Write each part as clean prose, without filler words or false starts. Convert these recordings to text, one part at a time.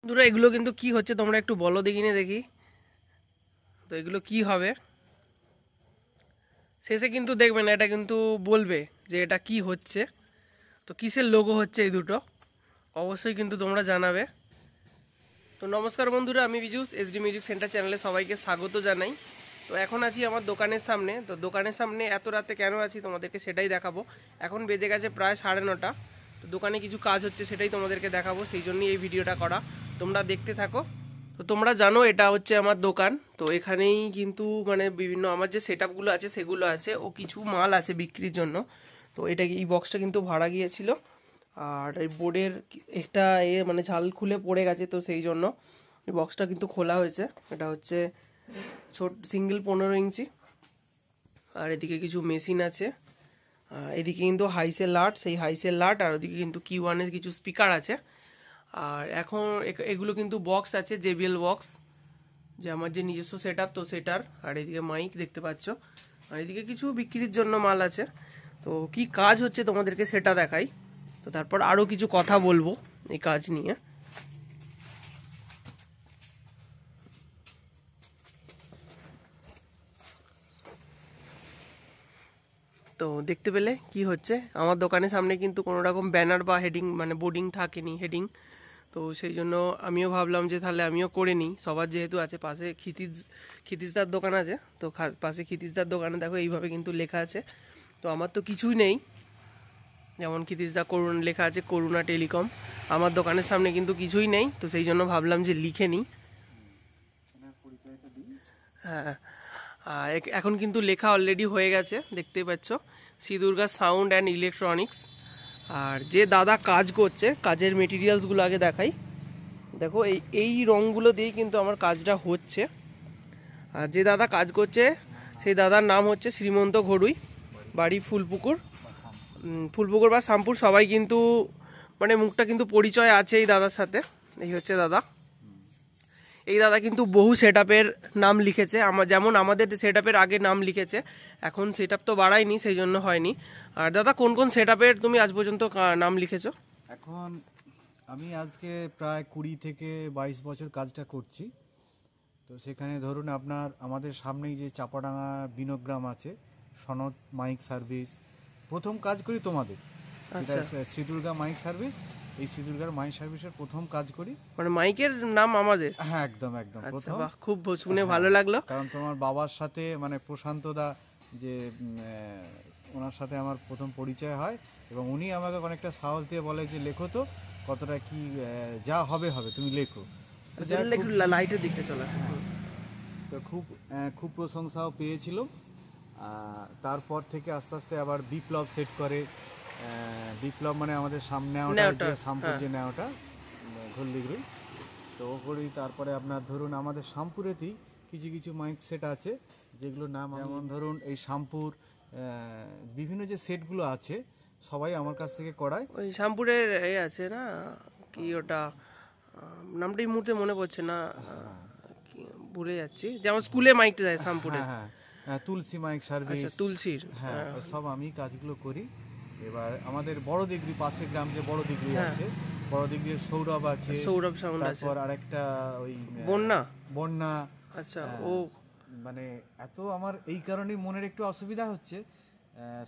বন্ধুরা এগুলো কিন্তু কি হচ্ছে তোমরা একটু বলো দেখিনি দেখি। তো এগুলো কি হবে শেষে কিন্তু দেখবে না, এটা কিন্তু বলবে যে এটা কি হচ্ছে। তো কিসের লোগো হচ্ছে এই দুটো অবশ্যই কিন্তু তোমরা জানাবে। তো নমস্কার বন্ধুরা, আমি বিজুস এসডি মিউজিক সেন্টার চ্যানেলে সবাইকে স্বাগত জানাই। তো এখন আছি আমার দোকানের সামনে। তো দোকানের সামনে এত রাতে কেন আছি তোমাদেরকে সেটাই দেখাবো। এখন বেজে গেছে প্রায় 9:30। তো দোকানে কিছু কাজ হচ্ছে সেটাই তোমাদেরকে দেখাবো, সেই জন্যই এই ভিডিওটা করা। তোমরা দেখতে থাকো। তো তোমরা জানো এটা হচ্ছে আমার দোকান। তো এখানেই কিন্তু মানে বিভিন্ন আমার যে সেট আপগুলো আছে সেগুলো আছে, ও কিছু মাল আছে বিক্রির জন্য। তো এটা এই বক্সটা কিন্তু ভাড়া গিয়েছিল, আর এই বোর্ডের একটা মানে ঝাল খুলে পড়ে গেছে, তো সেই জন্য এই বক্সটা কিন্তু খোলা হয়েছে। এটা হচ্ছে ছোট সিঙ্গেল 15 ইঞ্চি। আর এদিকে কিছু মেশিন আছে, এদিকে কিন্তু হাইসের লাট, সেই হাইসের লাট, আর ওদিকে কিন্তু Q1 এর কিছু স্পিকার আছে। আর এখন এগুলো কিন্তু বক্স আছে, JBL বক্স, যে আমার যে নিজস্ব সেট আপ, তো সেটার। আর এদিকে মাইক দেখতে পাচ্ছ, আর এদিকে কিছু বিক্রির জন্য মাল আছে। তো কি কাজ হচ্ছে তোমাদেরকে সেটা দেখাই। তো তারপর আরও কিছু কথা বলবো এই কাজ নিয়ে। তো দেখতে পেলে কি হচ্ছে, আমার দোকানের সামনে কিন্তু কোনো রকম ব্যানার বা হেডিং মানে বোর্ডিং থাকেনি, হেডিং। তো সেই জন্য আমিও ভাবলাম যে তাহলে আমিও করে নিই, সবার যেহেতু আছে। পাশে ক্ষিতিজদার দোকান আছে, তো পাশে ক্ষিতিজদার দোকানে দেখো এইভাবে কিন্তু লেখা আছে। তো আমার তো কিছুই নেই, যেমন ক্ষিতিজদা করুণা লেখা আছে, করুণা টেলিকম। আমার দোকানের সামনে কিন্তু কিছুই নেই, তো সেই জন্য ভাবলাম যে লিখে নিই। হ্যাঁ, আর এখন কিন্তু লেখা অলরেডি হয়ে গেছে, দেখতেই পাচ্ছ, Shri Durga sound and electronics. আর যে দাদা কাজ করছে, কাজের মেটেরিয়ালসগুলো আগে দেখাই। দেখো এই রঙগুলো দিয়েই কিন্তু আমার কাজটা হচ্ছে। আর যে দাদা কাজ করছে সেই দাদার নাম হচ্ছে শ্রীমন্ত ঘড়ুই, বাড়ি ফুলপুকুর। ফুলপুকুর বা শামপুর, সবাই কিন্তু মানে মুখটা কিন্তু পরিচয় আছে এই দাদার সাথে। এই হচ্ছে দাদা। এই দাদা কিন্তু বহু সেট আপের নাম লিখেছে, যেমন আমাদের সেট আপের আগে নাম লিখেছে। এখন সেট আপ তো বাড়ায়নি, সেই জন্য হয়নি। আর দাদা কোন কোন সেট আপের তুমি আজ পর্যন্ত নাম লিখেছো? এখন আমি আজকে প্রায় 20 থেকে 22 বছর কাজটা করছি। তো সেখানে ধরুন আপনার আমাদের সামনেই যে চাপাডাঙ্গা বিনোগ্রাম আছে, সনদ মাইক সার্ভিস, প্রথম কাজ করি তোমাদের। আচ্ছা, শ্রী দুর্গা মাইক সার্ভিস, এই শ্রী দুর্গার মাইক সার্ভিসের প্রথম কাজ করি। মানে মাইকের নাম আমাদের? হ্যাঁ, একদম একদম আচ্ছা, প্রথম। বাহ, খুব শুনে হ্যাঁ, ভালো লাগলো। কারণ তোমার বাবার সাথে মানে প্রশান্ত দা, যে ওনার সাথে আমার প্রথম পরিচয় হয়, এবং উনি আমাকে অনেকটা সাহস দিয়ে বলে যে লেখো তো, কতটা কি যা হবে হবে, তুমি লেখো। তো যাই হোক, একটু লাইটের দিকটা চলে। তো খুব প্রশংসাও পেয়েছিল। তারপর থেকে আস্তে আস্তে আবার বিপ্লব সেট করে। বিপ্লব মানে আমাদের সামনে শামপুর যে নেওয়াটা ঘল্লিগুড়ি, তো ও করি। তারপরে আপনার ধরুন আমাদের শামপুরেতেই কিছু কিছু মাইক সেট আছে, যেগুলো নাম যেমন ধরুন এই শামপুর বিভিন্ন যে সেটগুলো আছে সবাই আমার কাছ থেকে করায়। ওই শ্যামপুরের এই আছে না, কি ওটা, নামটা এই মুহূর্তে মনে পড়ছে না, ভুলে যাচ্ছি। যেমন স্কুলে মাইকটা যায় শ্যামপুরে। হ্যাঁ হ্যাঁ, তুলসী মাইক সার্ভিস। আচ্ছা, তুলসীর। হ্যাঁ, সব আমি কাজগুলো করি। এবার আমাদের বড় দিগরি, পাশে গ্রাম যে বড় দিগরি আছে, বড় দিগরির সৌরভ আছে, সৌরভ সাউন্ড আছে। তারপর আরেকটা ওই বন্যা। আচ্ছা, ও মানে এত আমার এই কারণেই মনের একটু অসুবিধা হচ্ছে।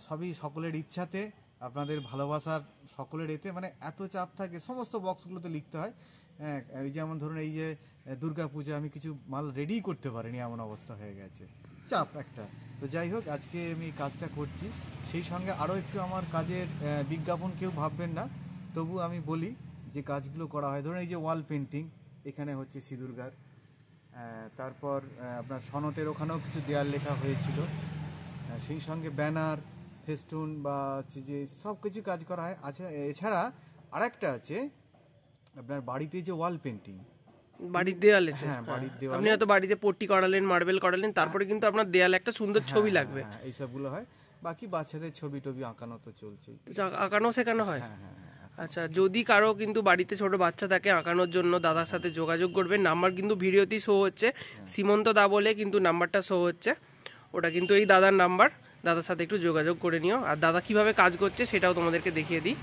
সবই সকলের ইচ্ছাতে, আপনাদের ভালোবাসার, সকলের এতে মানে এত চাপ থাকে, সমস্ত বক্সগুলোতে লিখতে হয়। হ্যাঁ, এই যেমন ধরুন এই যে দুর্গা পূজা, আমি কিছু মাল রেডি করতে পারিনি, এমন অবস্থা হয়ে গেছে, চাপ একটা। তো যাই হোক, আজকে আমি কাজটা করছি। সেই সঙ্গে আরও একটু আমার কাজের বিজ্ঞাপন কেউ ভাববেন না, তবু আমি বলি যে কাজগুলো করা হয়। ধরুন এই যে ওয়াল পেন্টিং, এখানে হচ্ছে শ্রী দুর্গার। তারপর আপনার সনতের ওখানেও কিছু দেয়াল লেখা হয়েছিল। সেই সঙ্গে ব্যানার, ফেস্টুন বা হচ্ছে যে সব কিছু কাজ করা হয়। আচ্ছা, এছাড়া আরেকটা আছে আপনার বাড়িতে যে ওয়াল পেন্টিং, বাড়ির দেয়ালে। হ্যাঁ, বাড়ির দেওয়ালে আপনি হয়তো বাড়িতে পট্টি করালেন, মার্বেল করালেন, তারপরে কিন্তু আপনার দেয়ালে একটা সুন্দর ছবি লাগবে। হ্যাঁ, এইসবগুলো হয়। বাকি বাচ্চাদের ছবি টবি আঁকানো তো চলছেই। আঁকানো শেখানো হয়? হ্যাঁ হ্যাঁ হ্যাঁ। আচ্ছা, যদি কারো কিন্তু বাড়িতে ছোট বাচ্চা থাকে, আঁকানোর জন্য দাদার সাথে যোগাযোগ করবেন। নাম্বার কিন্তু ভিডিওতেই শো হচ্ছে, সীমন্ত দা বলে কিন্তু নাম্বারটা শো হচ্ছে, ওটা কিন্তু এই দাদার নাম্বার। দাদার সাথে একটু যোগাযোগ করে নিও। আর দাদা কিভাবে কাজ করছে সেটাও তোমাদেরকে দেখিয়ে দিই।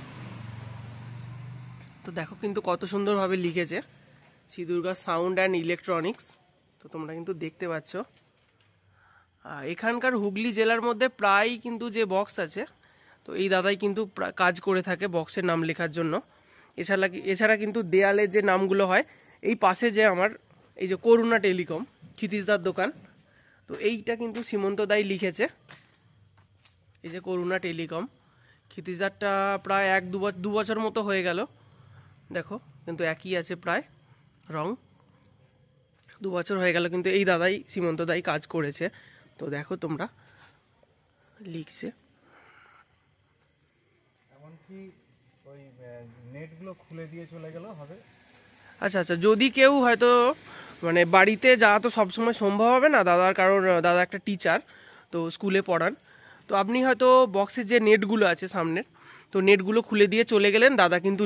তো দেখো কিন্তু কত সুন্দরভাবে লিখেছে, Shri Durga sound and electronics. তো তোমরা কিন্তু দেখতে পাচ্ছ এখানকার হুগলি জেলার মধ্যে প্রায় কিন্তু যে বক্স আছে, তো এই দাদাই কিন্তু কাজ করে থাকে বক্সের নাম লেখার জন্য। এছাড়া কিন্তু দেয়ালে যে নামগুলো হয়, এই পাশে যে আমার এই যে করুণা টেলিকম ক্ষিতিশদার দোকান, তো এইটা কিন্তু সীমন্ত দাই লিখেছে। এই যে করুণা টেলিকম ক্ষিতিশদারটা প্রায় দু বছর মতো হয়ে গেল, দেখো কিন্তু একই আছে প্রায় রং। 2 বছর হয়ে গেল কিন্তু এই দাদাই সীমন্ত দাই কাজ করেছে। তো দেখো তোমরা লিখছে, এমনকি ওই নেটগুলো খুলে দিয়ে চলে গেল হবে। আচ্ছা আচ্ছা, যদি কেউ হয়তো মানে বাড়িতে যাওয়া তো সবসময় সম্ভব হবে না দাদার, কারণ দাদা একটা টিচার, তো স্কুলে পড়ান। তো আপনি হয়তো বক্সের যে নেটগুলো আছে সামনের, তো নেটগুলো খুলে দিয়ে চলে গেলেন, দাদা কিন্তু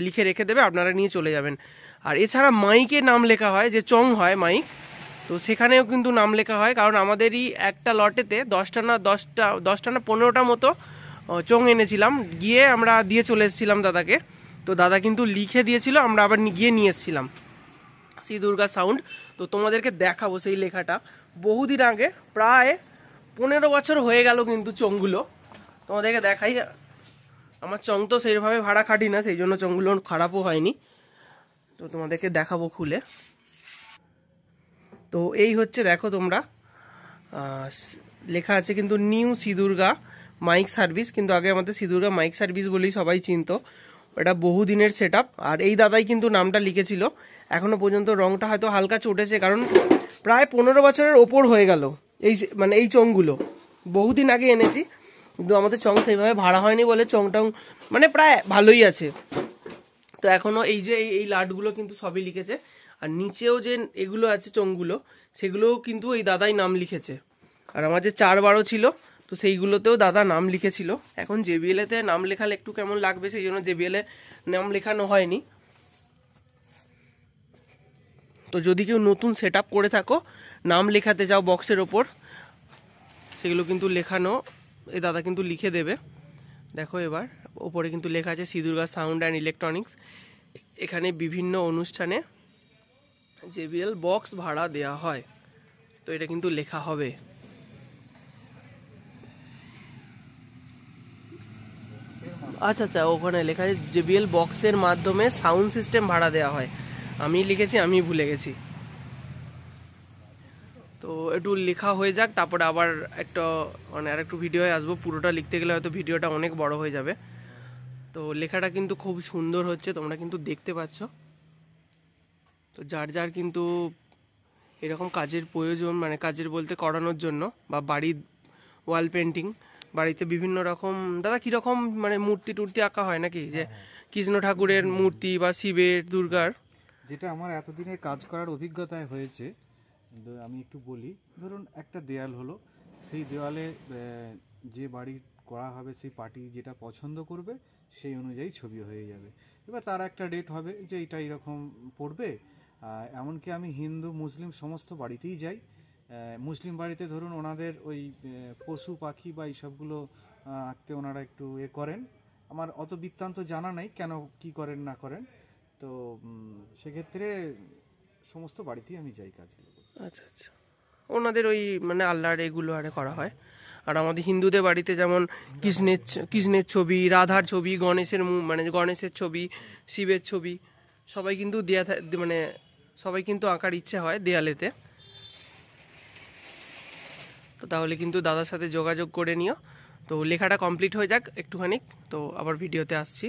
লিখে রেখে দেবে, আপনারা নিয়ে চলে যাবেন। আর এছাড়া মাইকে নাম লেখা হয়, যে চং হয় মাইক, তো সেখানেও কিন্তু নাম লেখা হয়। কারণ আমাদেরই একটা লটেতে 10টা না 15টা মতো চং এনেছিলাম, গিয়ে আমরা দিয়ে চলে এসেছিলাম দাদাকে। তো দাদা কিন্তু লিখে দিয়েছিল, আমরা আবার গিয়ে নিয়ে এসেছিলাম শ্রী দুর্গা সাউন্ড। তো তোমাদেরকে দেখাবো সেই লেখাটা, বহুদিন আগে, প্রায় 15 বছর হয়ে গেল কিন্তু চংগুলো। তোমাদেরকে দেখাই, আমার চং তো সেইভাবে ভাড়া খাটি না, সেই জন্য চংগুলো খারাপও হয়নি। তো তোমাদেরকে দেখাবো খুলে। তো এই হচ্ছে, দেখো তোমরা লেখা আছে কিন্তু new Shri Durga mike service, কিন্তু আগে আমাদের শ্রী দুর্গা মাইক সার্ভিস বলেই সবাই চিনতো। এটা বহুদিনের সেট আপ, আর এই দাদাই কিন্তু নামটা লিখেছিল। এখনো পর্যন্ত রংটা হয়তো হালকা চটেছে, কারণ প্রায় 15 বছরের ওপর হয়ে গেল এই চংগুলো। বহুদিন আগে এনেছি, কিন্তু আমাদের চং সেইভাবে ভাড়া হয়নি বলে চং টং মানে প্রায় ভালোই আছে। তো এখনো এই যে এই লাটগুলো কিন্তু সবই লিখেছে, আর নিচেও যে এগুলো আছে চংগুলো, সেগুলোও কিন্তু এই দাদাই নাম লিখেছে। আর আমার যে 4-12 ছিল, তো সেইগুলোতেও দাদা নাম লিখেছিল। এখন জেবিএলতে নাম লেখালে একটু কেমন লাগবে, সেই জন্য জেবিএলে নাম লেখানো হয়নি। তো যদি কেউ নতুন সেট আপ করে থাকো, নাম লেখাতে যাও বক্সের ওপর, সেগুলো কিন্তু লেখানো এই দাদা কিন্তু লিখে দেবে। দেখো এবার ওপরে কিন্তু লেখা আছে Shri Durga sound and electronics. এখানে বিভিন্ন অনুষ্ঠানে জেবিএল বক্স ভাড়া দেওয়া হয়, তো এটা কিন্তু লেখা হবে। আচ্ছা আচ্ছা, ওখানে লেখা আছে জেবিএল বক্সের মাধ্যমে সাউন্ড সিস্টেম ভাড়া দেওয়া হয়। আমি লিখেছি, আমি ভুলে গেছি। তো একটু লেখা হয়ে যাক, তারপরে আবার একটা আর একটু ভিডিও আসবো। পুরোটা লিখতে গেলে হয়তো ভিডিওটা অনেক বড় হয়ে যাবে। তো লেখাটা কিন্তু খুব সুন্দর হচ্ছে, তোমরা কিন্তু দেখতে পাচ্ছ। তো যার কিন্তু এরকম কাজের প্রয়োজন, মানে কাজের বলতে করানোর জন্য, বা বাড়ির ওয়াল পেন্টিং, বাড়িতে বিভিন্ন রকম, দাদা কীরকম মানে মূর্তি টুর্তি আঁকা হয় নাকি, যে কৃষ্ণ ঠাকুরের মূর্তি বা শিবের, দুর্গার? যেটা আমার এতদিনে কাজ করার অভিজ্ঞতায় হয়েছে, আমি একটু বলি। ধরুন একটা দেয়াল হলো, সেই দেওয়ালে যে বাড়ি করা হবে সেই পার্টি যেটা পছন্দ করবে সেই অনুযায়ী ছবি হয়ে যাবে। এবার তার একটা ডেট হবে যে এটা এরকম পড়বে। এমনকি আমি হিন্দু মুসলিম সমস্ত বাড়িতেই যাই। মুসলিম বাড়িতে ধরুন ওনাদের ওই পশু পাখি বা এইসবগুলো আঁকতে ওনারা একটু করেন। আমার অত বৃত্তান্ত জানা নেই কেন কি করেন না করেন, তো সেক্ষেত্রে সমস্ত বাড়িতেই আমি যাই কাজগুলো। আচ্ছা আচ্ছা, ওনাদের ওই মানে আল্লাহর এগুলো আরে করা হয়। আর আমাদের হিন্দুদের বাড়িতে যেমন কৃষ্ণের ছবি, রাধার ছবি, গণেশের ছবি, শিবের ছবি, সবাই কিন্তু মানে সবাই কিন্তু আঁকার ইচ্ছে হয় দেয়ালেতে। তো তাহলে কিন্তু দাদার সাথে যোগাযোগ করে নিও। তো লেখাটা কমপ্লিট হয়ে যাক একটুখানি, তো আবার ভিডিওতে আসছি।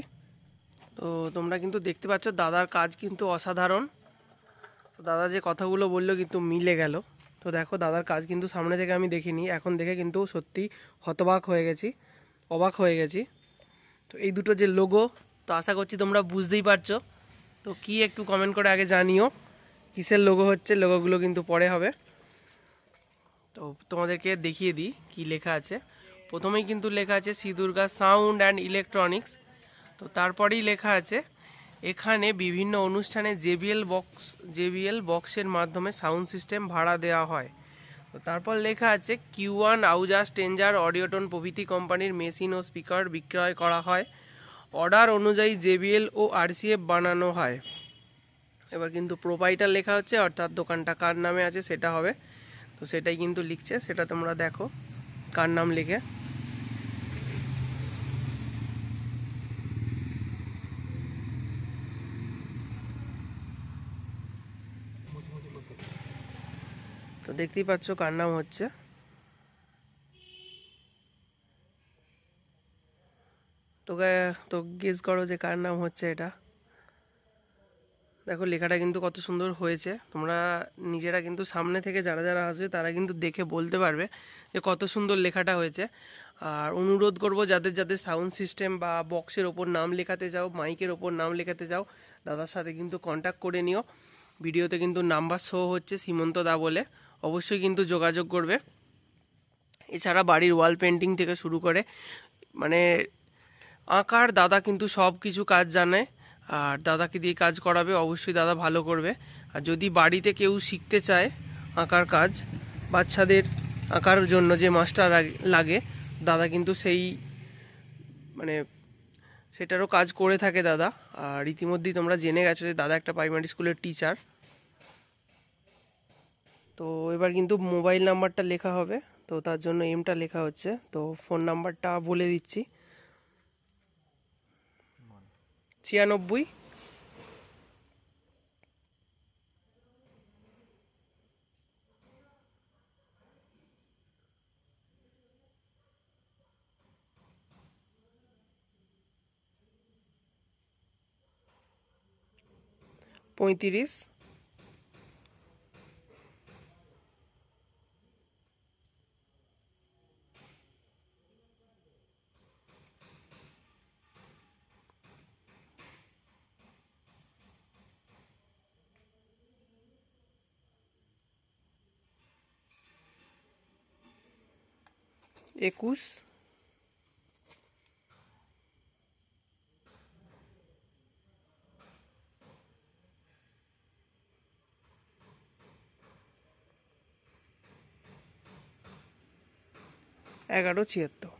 তো তোমরা কিন্তু দেখতে পাচ্ছ দাদার কাজ কিন্তু অসাধারণ। তো দাদা যে কথাগুলো বললো কিন্তু মিলে গেল। তো দেখো দাদার কাজ কিন্তু সামনে থেকে আমি দেখিনি, এখন দেখে কিন্তু সত্যি অবাক হয়ে গেছি। তো এই দুটো যে লোগো, তো আশা করছি তোমরা বুঝতেই পারছো। তো কি একটু কমেন্ট করে আগে জানিও কিসের লোগো হচ্ছে, লোগোগুলো কিন্তু পরে হবে। তো তোমাদেরকে দেখিয়ে দিই কি লেখা আছে। প্রথমেই কিন্তু লেখা আছে Shri Durga sound and electronics. তো তারপরেই লেখা আছে এখানে বিভিন্ন অনুষ্ঠানে জেবিএল বক্সের মাধ্যমে সাউন্ড সিস্টেম ভাড়া দেওয়া হয়। তো তারপর লেখা আছে Q1 আউজা স্ট্রেঞ্জার অডিওটন প্রভৃতি কোম্পানির মেশিন ও স্পিকার বিক্রয় করা হয়। অর্ডার অনুযায়ী জেবিএল ও RCF বানানো হয়। এবার কিন্তু প্রোপাইটার লেখা হচ্ছে, অর্থাৎ দোকানটা কার নামে আছে সেটা হবে। তো সেটাই কিন্তু লিখছে, সেটা তোমরা দেখো কার নাম লিখে। তো দেখতেই পাচ্ছ কার নাম হচ্ছে। তো গেস করো যে কার নাম হচ্ছে এটা। দেখো লেখাটা কিন্তু কত সুন্দর হয়েছে। তোমরা নিজেরা কিন্তু সামনে থেকে যারা যারা আসবে তারা কিন্তু দেখে বলতে পারবে যে কত সুন্দর লেখাটা হয়েছে। আর অনুরোধ করব যাদের যাদের সাউন্ড সিস্টেম বা বক্সের ওপর নাম লেখাতে চাও, মাইকের ওপর নাম লেখাতে চাও, দাদার সাথে কিন্তু কন্ট্যাক্ট করে নিও। ভিডিওতে কিন্তু নাম্বার শো হচ্ছে সীমন্ত দা বলে, অবশ্যই কিন্তু যোগাযোগ করবে। এছাড়া বাড়ির ওয়াল পেন্টিং থেকে শুরু করে মানে আঁকার দাদা কিন্তু সব কিছু কাজ জানে। আর দাদাকে দিয়ে কাজ করাবে, অবশ্যই দাদা ভালো করবে। আর যদি বাড়িতে কেউ শিখতে চায় আঁকার কাজ, বাচ্চাদের আঁকার জন্য যে মাস্টার লাগে, দাদা কিন্তু সেই মানে সেটারও কাজ করে থাকে দাদা। আর ইতিমধ্যেই তোমরা জেনে গেছো যে দাদা একটা প্রাইমারি স্কুলের টিচার। তো এবার কিন্তু মোবাইল নাম্বারটা লেখা হবে, তো তার জন্য এমটা লেখা হচ্ছে। তো ফোন নাম্বারটা বলে দিচ্ছি, 96 35 21 1176।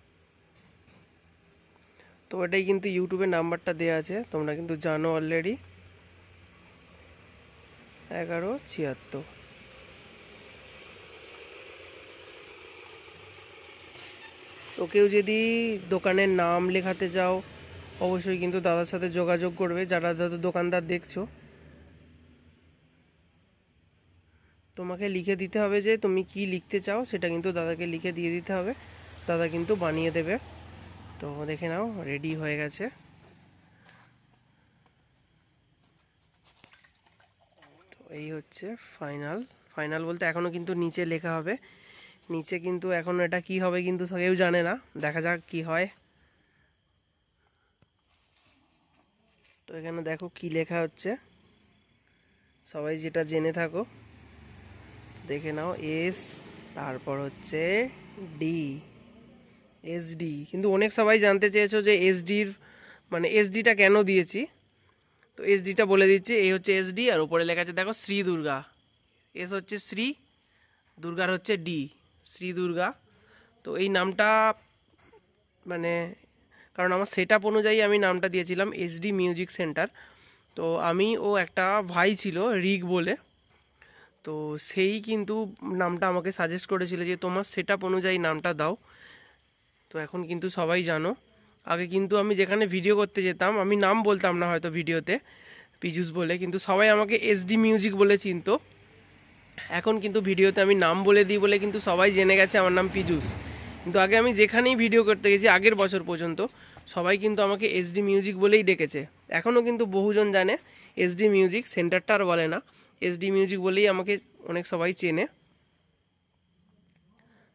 তো এটাই কিন্তু ইউটিউবে নাম্বারটা দেওয়া আছে, তোমরা কিন্তু জানো অলরেডি, 1176। তো কেউ যদি দোকানের নাম লেখাতে চাও, অবশ্যই কিন্তু দাদার সাথে যোগাযোগ করবে। যারা দাদা দোকানদার দেখছো, তোমাকে লিখে দিতে হবে যে তুমি কি লিখতে চাও, সেটা কিন্তু দাদাকে লিখে দিয়ে দিতে হবে, দাদা কিন্তু বানিয়ে দেবে। তো দেখে নাও রেডি হয়ে গেছে। তো এই হচ্ছে ফাইনাল। ফাইনাল বলতে এখনও কিন্তু নিচে লেখা হবে, নিচে কিন্তু এখন এটা কি হবে কিন্তু কেউ জানে না, দেখা যাক কি হয়। তো এখানে দেখো কি লেখা হচ্ছে, সবাই যেটা জেনে থাকো দেখে নাও। এস, তারপর হচ্ছে ডি, এসডি। কিন্তু অনেক সবাই জানতে চেয়েছো যে এসডির মানে এসডিটা কেন দিয়েছি। তো এসডিটা বলে দিচ্ছি, এই হচ্ছে এসডি, আর উপরে লেখা আছে দেখো শ্রী দুর্গা। এস হচ্ছে শ্রী, দুর্গার হচ্ছে ডি, শ্রী দুর্গা। তো এই নামটা মানে কারণ আমার সেটআপ অনুযায়ী আমি নামটা দিয়েছিলাম এসডি মিউজিক সেন্টার। তো আমি ও একটা ভাই ছিল রিক বলে, তো সেই কিন্তু নামটা আমাকে সাজেস্ট করেছিল যে তোমার সেটআপ অনুযায়ী নামটা দাও। তো এখন কিন্তু সবাই জানো। আগে কিন্তু আমি যেখানে ভিডিও করতে যেতাম আমি নাম বলতাম না হয়তো ভিডিওতে পিজুস বলে, কিন্তু সবাই আমাকে এসডি মিউজিক বলে চিনতো। এখন কিন্তু ভিডিওতে আমি নাম বলে দিই বলে কিন্তু সবাই জেনে গেছে আমার নাম পিজুস। কিন্তু আগে আমি যেখানেই ভিডিও করতে গেছি আগের বছর পর্যন্ত সবাই কিন্তু আমাকে এসডি মিউজিক বলেই ডেকেছে। এখনও কিন্তু বহুজন জানে এসডি মিউজিক সেন্টারটা, আর বলে না, এসডি মিউজিক বলেই আমাকে অনেক সবাই চেনে।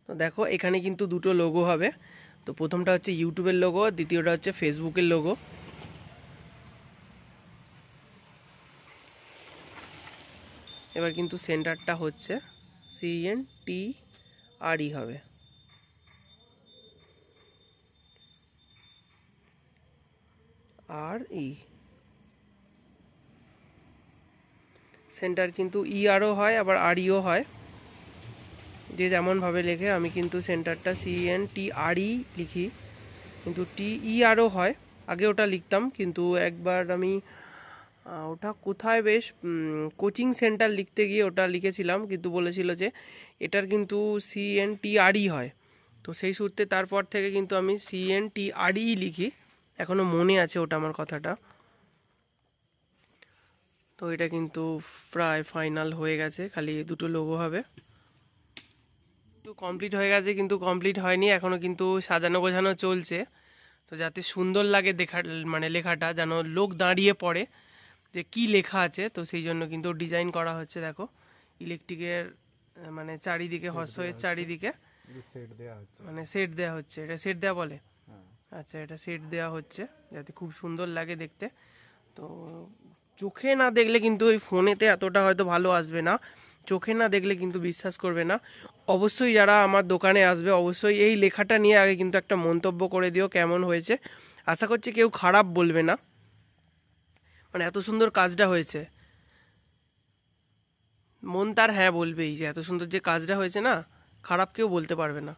তো দেখো এখানে কিন্তু দুটো লোগো হবে। তো প্রথমটা হচ্ছে ইউটিউবের লোগো, দ্বিতীয়টা হচ্ছে ফেসবুকের লোগো। এবার কিন্তু সেন্টারটা হচ্ছে CNTRE হবে। RE সেন্টার কিন্তু ERও হয় আবার REও হয়, যে যেমনভাবে লেখে। আমি কিন্তু সেন্টারটা CNTRE লিখি, কিন্তু TERও হয়, আগে ওটা লিখতাম, কিন্তু একবার আমি ওটা কোথায় বেশ কোচিং সেন্টার লিখতে গিয়ে ওটা লিখেছিলাম, কিন্তু বলেছিল যে এটার কিন্তু CNTRE হয়। তো সেই সূত্রে তারপর থেকে কিন্তু আমি CNTRE লিখি, এখনও মনে আছে ওটা আমার কথাটা। তো এটা কিন্তু প্রায় ফাইনাল হয়ে গেছে, খালি দুটো লোগো হবে। তো কমপ্লিট হয়ে গেছে, কিন্তু কমপ্লিট হয়নি এখনও, কিন্তু সাজানো গোছানো চলছে। তো যাতে সুন্দর লাগে দেখা, মানে লেখাটা যেন লোক দাঁড়িয়ে পড়ে যে কি লেখা আছে, তো সেই জন্য কিন্তু ডিজাইন করা হচ্ছে। দেখো ইলেকট্রিকের মানে চারিদিকে হর্ষের চারিদিকে সেট দেওয়া হচ্ছে, মানে সেট দেওয়া হচ্ছে, এটা সেট দেওয়া বলে। আচ্ছা, এটা সেট দেওয়া হচ্ছে যাতে খুব সুন্দর লাগে দেখতে। তো চোখে না দেখলে কিন্তু ওই ফোনেতে এতটা হয়তো ভালো আসবে না, চোখে না দেখলে কিন্তু বিশ্বাস করবে না। অবশ্যই যারা আমার দোকানে আসবে অবশ্যই এই লেখাটা নিয়ে আগে কিন্তু একটা মন্তব্য করে দিও কেমন হয়েছে। আশা করছি কেউ খারাপ বলবে না, মানে এত সুন্দর কাজটা হয়েছে, মন তার হ্যাঁ বলবেই যে এত সুন্দর যে কাজটা হয়েছে না, খারাপ কেউ বলতে পারবে না।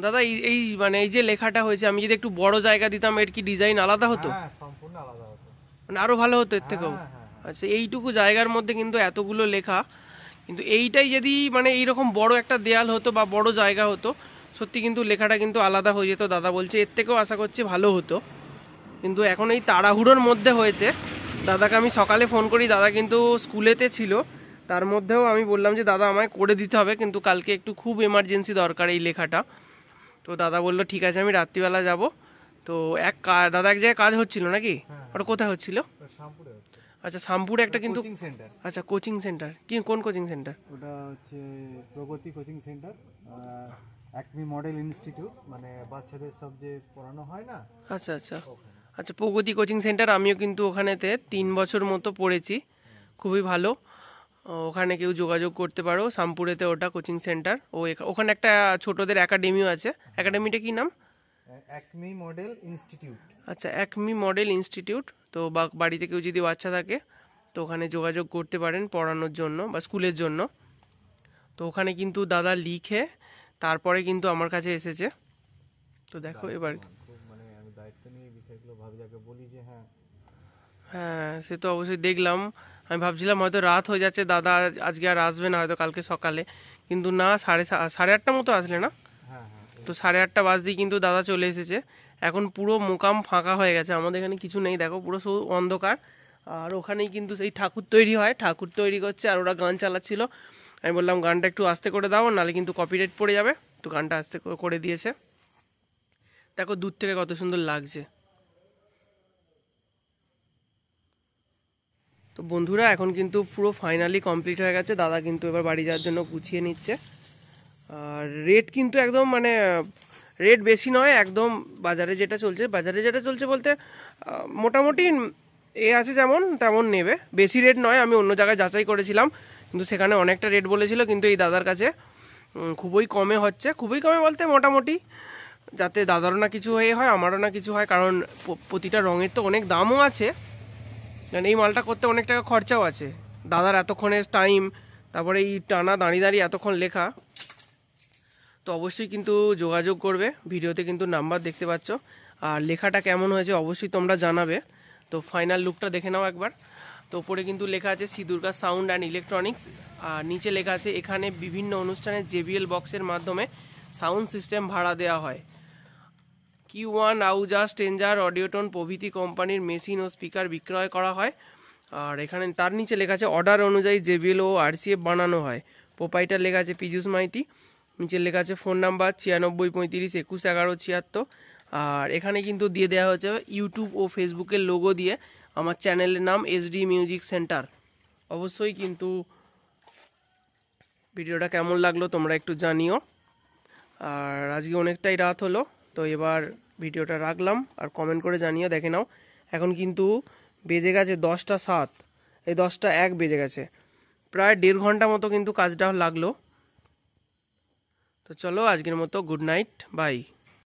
দাদা এই এই মানে এই যে লেখাটা হয়েছে, আমি যদি একটু বড় জায়গা দিতাম এর কি ডিজাইন আলাদা হতো? হ্যাঁ, সম্পূর্ণ আলাদা হতো, মানে আরো ভালো হতো এর থেকেও। হ্যাঁ, হ্যাঁ, হ্যাঁ। আচ্ছা, এইটুকু জায়গার মধ্যে কিন্তু এতগুলো লেখা, কিন্তু এইটাই যদি মানে এইরকম বড় একটা দেয়াল হতো বা বড় জায়গা হতো, সত্যি কিন্তু লেখাটা কিন্তু আলাদা হয়ে যেত। দাদা বলছে এর থেকেও আশা করছি ভালো হতো, কিন্তু এখন এই তাড়াহুড়োর মধ্যে হয়েছে। দাদাকে আমি সকালে ফোন করি, দাদা কিন্তু স্কুলেতে ছিল, তার মধ্যেও আমি বললাম যে দাদা আমায় করে দিতে হবে, কিন্তু কালকে একটু খুব এমার্জেন্সি দরকার এই লেখাটা। তো দাদা বললো ঠিক আছে আমি রাত্রিবেলা যাব। তো দাদা এক জায়গায় কাজ হচ্ছিল নাকি? ওটা কোথায় হচ্ছিল? শ্যামপুরে হচ্ছে। আচ্ছা, শামপুরে একটা কিন্তু কোচিং সেন্টার। আচ্ছা, কোচিং সেন্টার কি, কোন কোচিং সেন্টার? ওটা হচ্ছে প্রগতি coaching centre, Acme model institute, মানে বাচ্চাদের সব যে পড়ানো হয় না। আচ্ছা আচ্ছা আচ্ছা, প্রগতি কোচিং সেন্টার, আমিও কিন্তু ওখানেতে 3 বছর মতো পড়েছি, খুবই ভালো। ওখানে কেউ যোগাযোগ করতে পারো, শামপুরেতে ওটা কোচিং সেন্টার। ওখানে একটা ছোটদের একাডেমিও আছে, একাডেমিটা কি নাম? Acme model institute. আচ্ছা, অ্যাকমি মডেল ইনস্টিটিউট। তো বা বাড়িতে কেউ যদি বাচ্চা থাকে তো ওখানে যোগাযোগ করতে পারেন পড়ানোর জন্য বা স্কুলের জন্য। তো ওখানে কিন্তু দাদা লিখে তারপরে কিন্তু আমার কাছে এসেছে। তো দেখো এবার, খুব মানে আমি দায়িত্ব নিয়ে বিষয়গুলো ভাবি, যাকে বলি যে হ্যাঁ। হ্যাঁ সে তো অবশ্যই দেখলাম, আমি ভাবছিলাম হয়তো রাত হয়ে যাচ্ছে, দাদা আজকে আর আসবে না হয়তো কালকে সকালে, কিন্তু না, 8:30 মতো আসলে না? হ্যাঁ, হ্যাঁ। তো 8:30 বাজতেই কিন্তু দাদা চলে এসেছে। এখন পুরো মোকাম ফাঁকা হয়ে গেছে, আমাদের এখানে কিছু নেই, দেখো পুরো শুধু অন্ধকার। আর ওখানেই কিন্তু সেই ঠাকুর তৈরি হয়, ঠাকুর তৈরি করছে, আর ওরা গান চালাচ্ছিল। আমি বললাম গানটা একটু আস্তে করে দাও, নাহলে কিন্তু কপিরাইট পড়ে যাবে। তো গানটা আস্তে করে দিয়েছে। দেখো দূর থেকে কত সুন্দর লাগছে। তো বন্ধুরা এখন কিন্তু পুরো ফাইনালি কমপ্লিট হয়ে গেছে, দাদা কিন্তু এবার বাড়ি যাওয়ার জন্য গুছিয়ে নিচ্ছে। আর রেট কিন্তু একদম মানে রেট বেশি নয়, একদম বাজারে যেটা চলছে বলতে মোটামুটি এ আছে যেমন তেমন নেবে, বেশি রেট নয়। আমি অন্য জায়গায় যাচাই করেছিলাম, কিন্তু সেখানে অনেকটা রেট বলেছিল, কিন্তু এই দাদার কাছে খুবই কমে হচ্ছে, খুবই কমে বলতে মোটামুটি, যাতে দাদারও না কিছু হয়ে হয় আমারও না কিছু হয়, কারণ প্রতিটা রঙের তো অনেক দামও আছে, কারণ এই মালটা করতে অনেক টাকা খরচাও আছে। দাদার এতক্ষণের টাইম, তারপরে এই টানা দাঁড়িয়ে দাঁড়িয়ে এতক্ষণ লেখা। তো অবশ্যই কিন্তু যোগাযোগ করবে, ভিডিওতে কিন্তু নাম্বার দেখতে পাচ্ছ। আর লেখাটা কেমন হয়েছে অবশ্যই তোমরা জানাবে। তো ফাইনাল লুকটা দেখে নাও একবার। তো ওপরে কিন্তু লেখা আছে Shri Durga sound and electronics, আর নিচে লেখা আছে এখানে বিভিন্ন অনুষ্ঠানে JBL বক্সের মাধ্যমে সাউন্ড সিস্টেম ভাড়া দেওয়া হয়। Q1, আউজা, স্টেঞ্জার, অডিওটন প্রভৃতি কোম্পানির মেশিন ও স্পিকার বিক্রয় করা হয়। আর এখানে তার নিচে লেখা আছে অর্ডার অনুযায়ী JBL ও RCF বানানো হয়। প্রোপাইটার লেখা আছে পীযূষ মাইতি। নিচে লেখা আছে ফোন নাম্বার 9635311176। আর এখানে কিন্তু দিয়ে দেওয়া হয়েছে ইউটিউব ও ফেসবুকের লোগো দিয়ে আমার চ্যানেলের নাম SD মিউজিক সেন্টার। অবশ্যই কিন্তু ভিডিওটা কেমন লাগলো তোমরা একটু জানিও। আর আজকে অনেকটাই রাত হলো, তো এবার ভিডিওটা রাখলাম, আর কমেন্ট করে জানিও। দেখে নাও এখন কিন্তু বেজে গেছে 10টা 7, এই 10টা 1 বেজে গেছে, প্রায় 1.5 ঘন্টা মতো কিন্তু কাজটা লাগলো। তো চলো আজকের মতো গুড নাইট, বাই।